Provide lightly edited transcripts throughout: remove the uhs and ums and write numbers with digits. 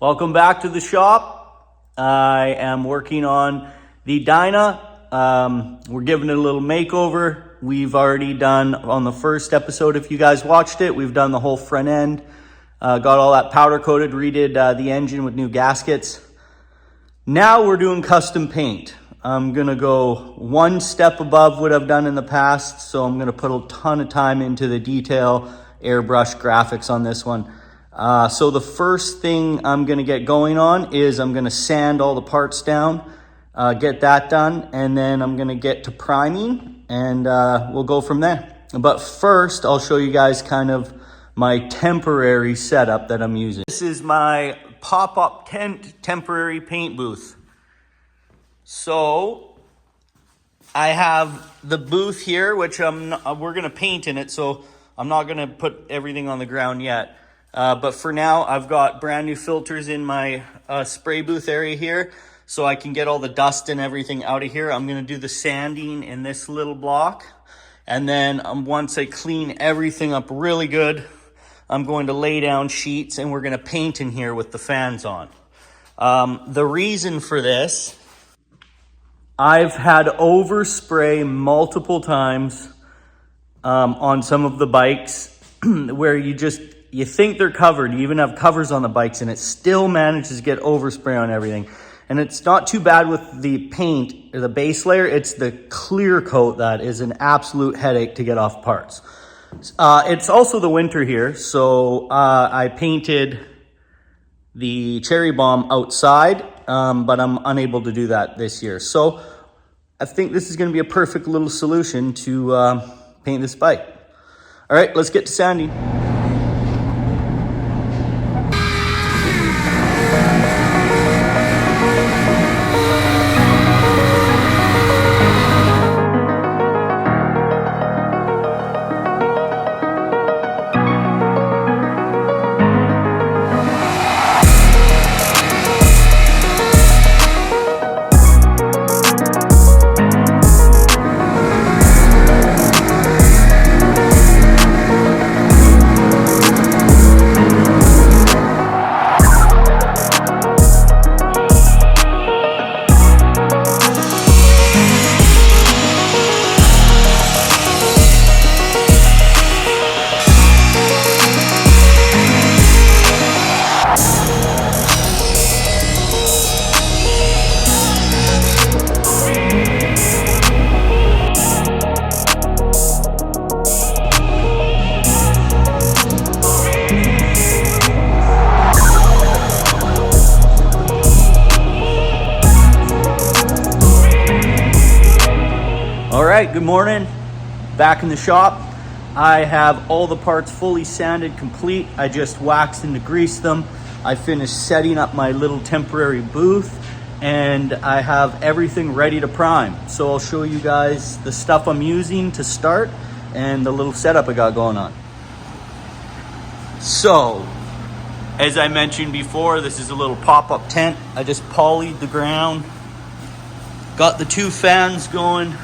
Welcome back to the shop. I am working on the DYNA. We're giving it a little makeover. We've already done on the first episode, if you guys watched it, we've done the whole front end. Got all that powder coated, redid the engine with new gaskets. Now we're doing custom paint. I'm gonna go one step above what I've done in the past, so I'm gonna put a ton of time into the detail, airbrush graphics on this one. So the first thing I'm gonna get going on is I'm gonna sand all the parts down, get that done, and then I'm gonna get to priming, and we'll go from there. But first, I'll show you guys kind of my temporary setup that I'm using. This is my pop-up tent temporary paint booth. So I have the booth here, which we're gonna paint in it, so I'm not gonna put everything on the ground yet. But for now, I've got brand new filters in my spray booth area here, so I can get all the dust and everything out of here. I'm gonna do the sanding in this little block, and then once I clean everything up really good, I'm going to lay down sheets and we're gonna paint in here with the fans on. The reason for this, I've had overspray multiple times on some of the bikes where you think they're covered. You even have covers on the bikes and it still manages to get overspray on everything. And it's not too bad with the paint or the base layer. It's the clear coat that is an absolute headache to get off parts. It's also the winter here, so I painted the cherry bomb outside, but I'm unable to do that this year. So I think this is going to be a perfect little solution to paint this bike. All right, let's get to sanding. All right, good morning. Back in the shop. I have all the parts fully sanded, complete. I just waxed and degreased them. I finished setting up my little temporary booth, and I have everything ready to prime. So I'll show you guys the stuff I'm using to start and the little setup I got going on. So, as I mentioned before, this is a little pop-up tent. I just polyed the ground, got the two fans going.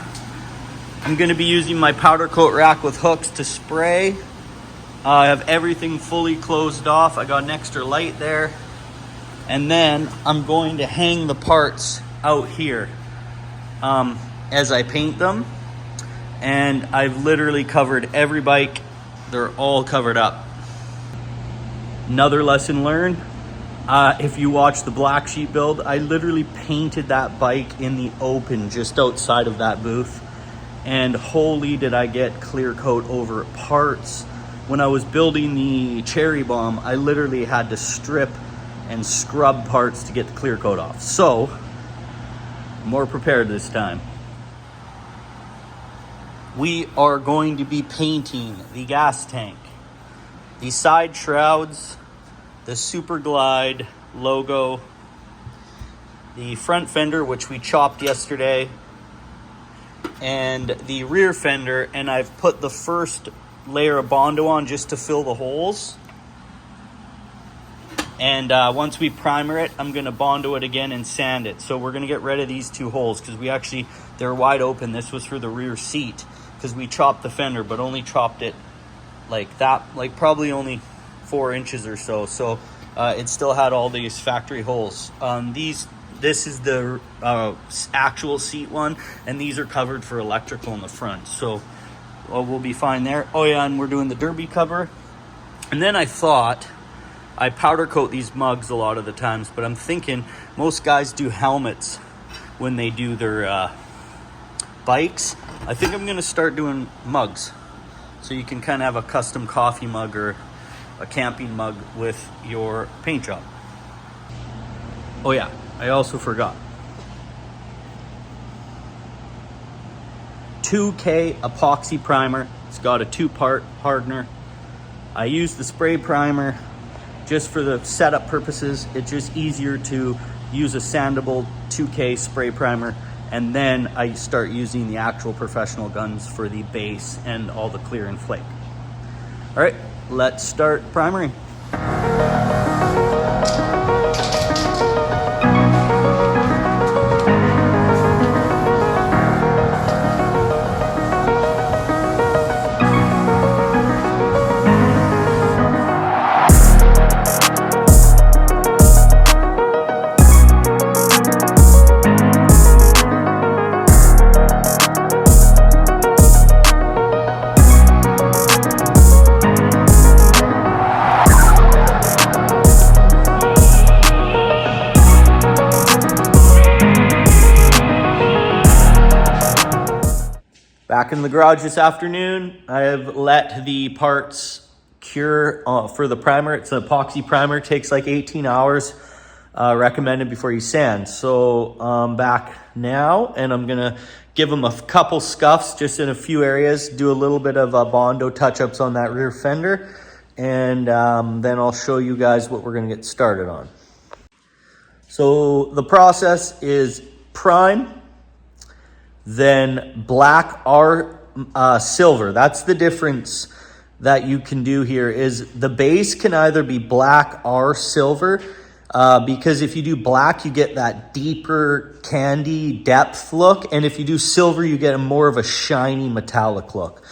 I'm going to be using my powder coat rack with hooks to spray. I have everything fully closed off. I got an extra light there. And then I'm going to hang the parts out here as I paint them. And I've literally covered every bike. They're all covered up. Another lesson learned. If you watch the black sheep build, I literally painted that bike in the open just outside of that booth. And holy did I get clear coat over parts. When I was building the cherry bomb, I literally had to strip and scrub parts to get the clear coat off. So, more prepared this time. We are going to be painting the gas tank, the side shrouds, the Super Glide logo, the front fender, which we chopped yesterday, and the rear fender, and I've put the first layer of Bondo on just to fill the holes. And once we primer it, I'm gonna Bondo it again and sand it. So we're gonna get rid of these two holes because they're wide open. This was for the rear seat because we chopped the fender, but only chopped it like that, like probably only 4 inches or so. So it still had all these factory holes. This is the actual seat one, and these are covered for electrical in the front, so we'll be fine there. Oh yeah, and we're doing the derby cover. And then I thought, I powder coat these mugs a lot of the times, but I'm thinking most guys do helmets when they do their bikes. I think I'm gonna start doing mugs, so you can kind of have a custom coffee mug or a camping mug with your paint job. Oh yeah, I also forgot. 2K epoxy primer. It's got a 2-part hardener. I use the spray primer just for the setup purposes. It's just easier to use a sandable 2K spray primer, and then I start using the actual professional guns for the base and all the clear and flake. All right, let's start primering. Back in the garage this afternoon, I have let the parts cure for the primer. It's an epoxy primer, takes like 18 hours, recommended before you sand. So I'm back now, and I'm gonna give them a couple scuffs just in a few areas, do a little bit of Bondo touch-ups on that rear fender, and then I'll show you guys what we're gonna get started on. So the process is prime, then black or silver. That's the difference that you can do here, is the base can either be black or silver, because if you do black, you get that deeper candy depth look, and if you do silver, you get more of a shiny metallic look.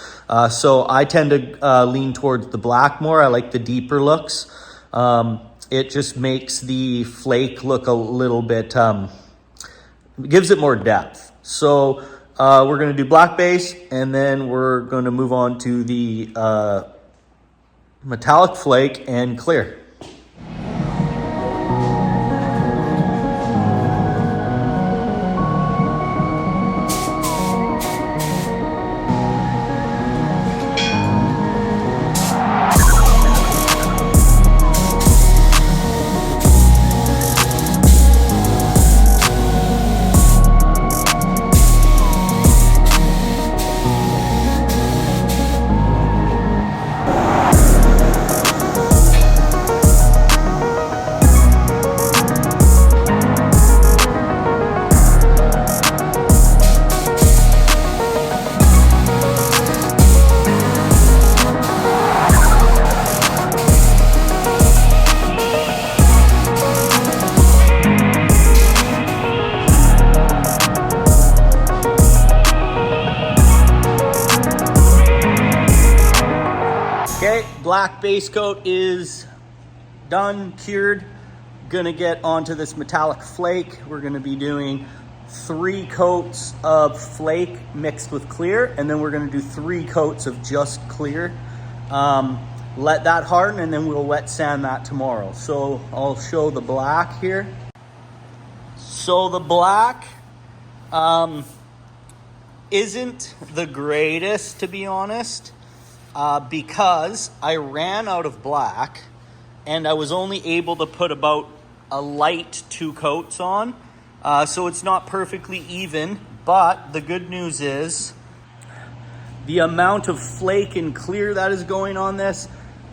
So I tend to lean towards the black more. I like the deeper looks. It just makes the flake look a little bit, gives it more depth. So we're going to do black base, and then we're going to move on to the metallic flake and clear. Okay, black base coat is done, cured. Gonna get onto this metallic flake. We're gonna be doing 3 coats of flake mixed with clear, and then we're gonna do 3 coats of just clear. Let that harden, and then we'll wet sand that tomorrow. So I'll show the black here. So the black isn't the greatest, to be honest. Because I ran out of black and I was only able to put about a light 2 coats on. So it's not perfectly even, but the good news is the amount of flake and clear that is going on this,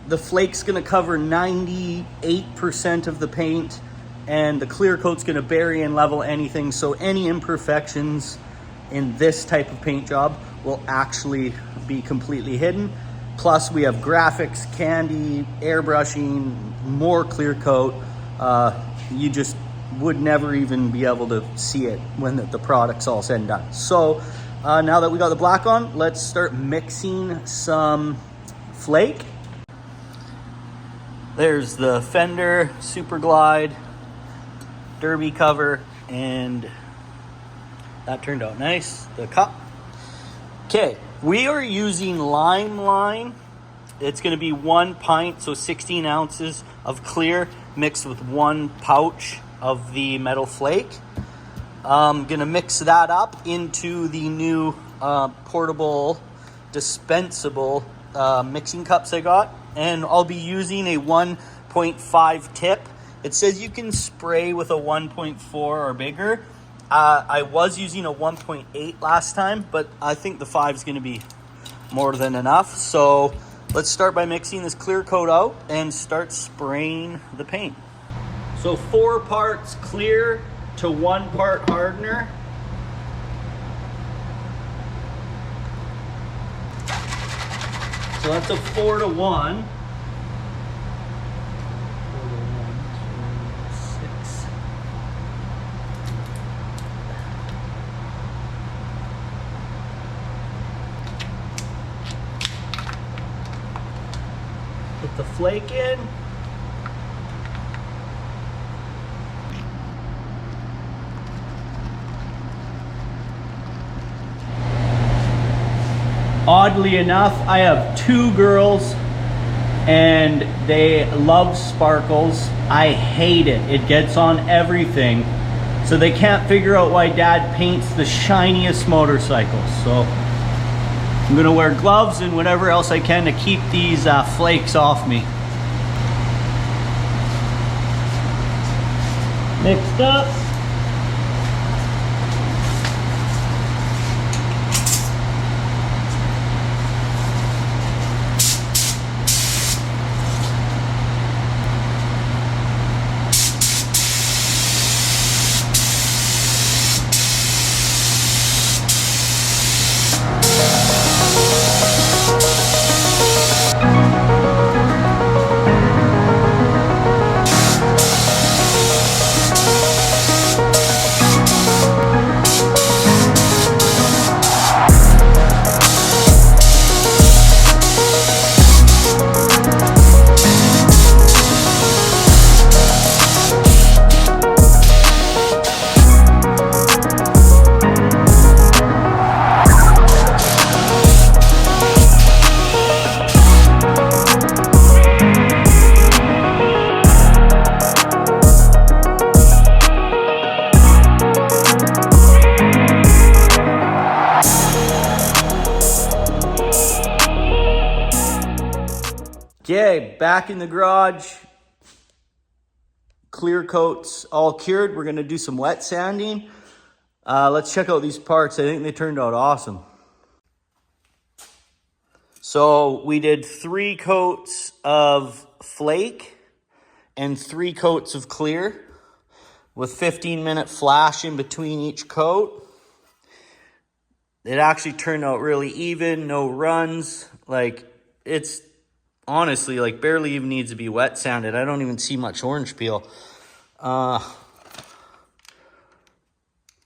the flake's gonna cover 98% of the paint, and the clear coat's gonna bury and level anything. So any imperfections in this type of paint job will actually be completely hidden. Plus we have graphics, candy, airbrushing, more clear coat. You just would never even be able to see it when the product's all said and done. So now that we got the black on, let's start mixing some flake. There's the fender, super glide, derby cover, and that turned out nice. The cup. Okay, we are using lime line. It's going to be 1 pint, so 16 ounces of clear mixed with 1 pouch of the metal flake. I'm going to mix that up into the new portable, dispensable mixing cups I got. And I'll be using a 1.5 tip. It says you can spray with a 1.4 or bigger. I was using a 1.8 last time, but I think the 5 is going to be more than enough. So let's start by mixing this clear coat out and start spraying the paint. So 4 parts clear to 1 part hardener. So that's a 4 to 1. 6. Put the flake in. Oddly enough, I have 2 girls and they love sparkles. I hate it. It gets on everything. So they can't figure out why Dad paints the shiniest motorcycles. So I'm gonna wear gloves and whatever else I can to keep these flakes off me. Mixed up. Okay, back in the garage. Clear coats all cured. We're gonna do some wet sanding. Let's check out these parts. I think they turned out awesome. So we did 3 coats of flake and 3 coats of clear with 15-minute flash in between each coat. It actually turned out really even, no runs. Like, it's honestly, like, barely even needs to be wet sanded. I don't even see much orange peel. Yeah,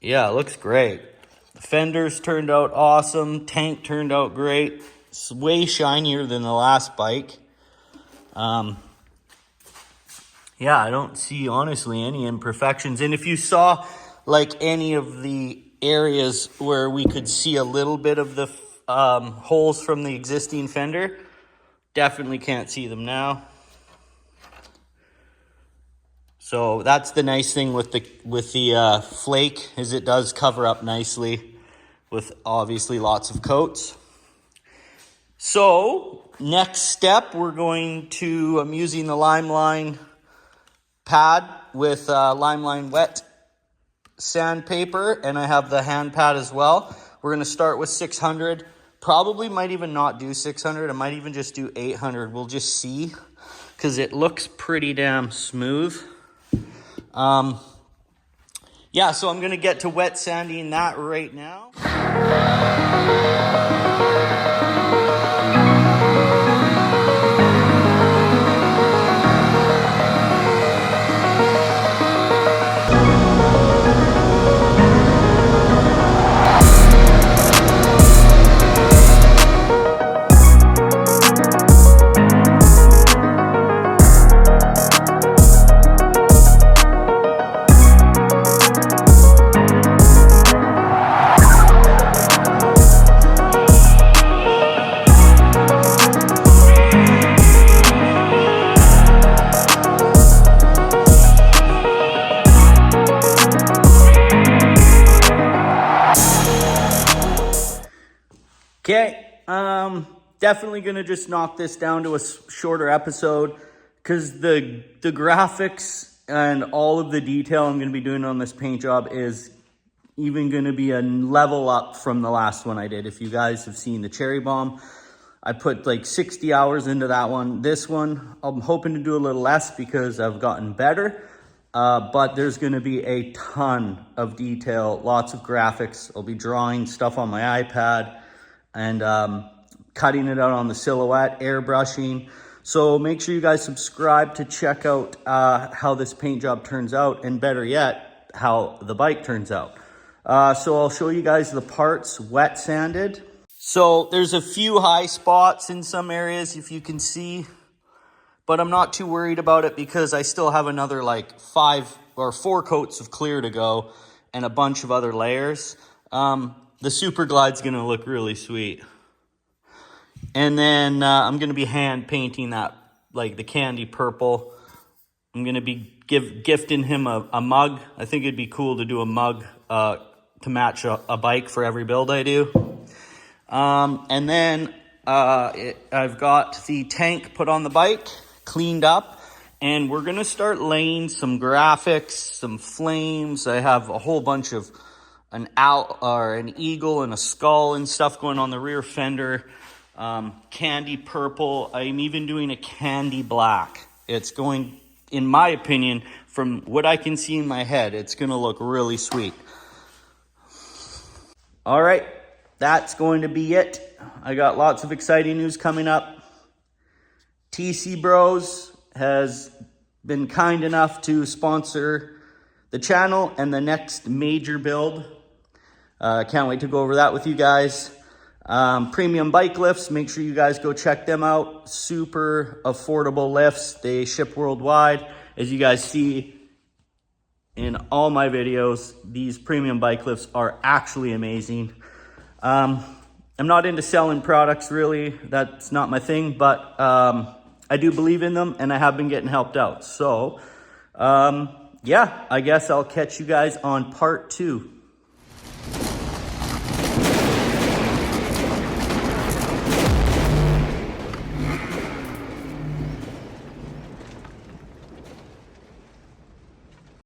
it looks great. The fenders turned out awesome. Tank turned out great. It's way shinier than the last bike. Yeah, I don't see, honestly, any imperfections. And if you saw, like, any of the areas where we could see a little bit of the holes from the existing fender, definitely can't see them now. So that's the nice thing with the flake, is it does cover up nicely with obviously lots of coats. So next step, I'm using the Limeline pad with Limeline wet sandpaper, and I have the hand pad as well. We're gonna start with 600. Probably might even not do 600. I might even just do 800. We'll just see, because it looks pretty damn smooth. Yeah, so I'm gonna get to wet sanding that right now. Okay, definitely gonna just knock this down to a shorter episode because the graphics and all of the detail I'm gonna be doing on this paint job is even gonna be a level up from the last one I did. If you guys have seen the cherry bomb, I put like 60 hours into that one. This one, I'm hoping to do a little less because I've gotten better. But there's gonna be a ton of detail, lots of graphics. I'll be drawing stuff on my iPad and cutting it out on the silhouette, airbrushing. So make sure you guys subscribe to check out how this paint job turns out, and better yet, how the bike turns out. So I'll show you guys the parts wet sanded. So there's a few high spots in some areas, if you can see, but I'm not too worried about it because I still have another like 5 or 4 coats of clear to go and a bunch of other layers. The Super Glide's gonna look really sweet. And then I'm gonna be hand painting that, like the candy purple. I'm gonna be gifting him a mug. I think it'd be cool to do a mug to match a bike for every build I do. And then I've got the tank put on the bike, cleaned up, and we're gonna start laying some graphics, some flames. I have a whole bunch of an eagle and a skull and stuff going on the rear fender. Candy purple. I'm even doing a candy black. It's going, in my opinion, from what I can see in my head, it's gonna look really sweet. All right, that's going to be it. I got lots of exciting news coming up. TC Bros has been kind enough to sponsor the channel and the next major build. Can't wait to go over that with you guys. Premium bike lifts, make sure you guys go check them out. Super affordable lifts. They ship worldwide. As you guys see in all my videos, these premium bike lifts are actually amazing. I'm not into selling products really. That's not my thing, but I do believe in them and I have been getting helped out. So yeah, I guess I'll catch you guys on part 2.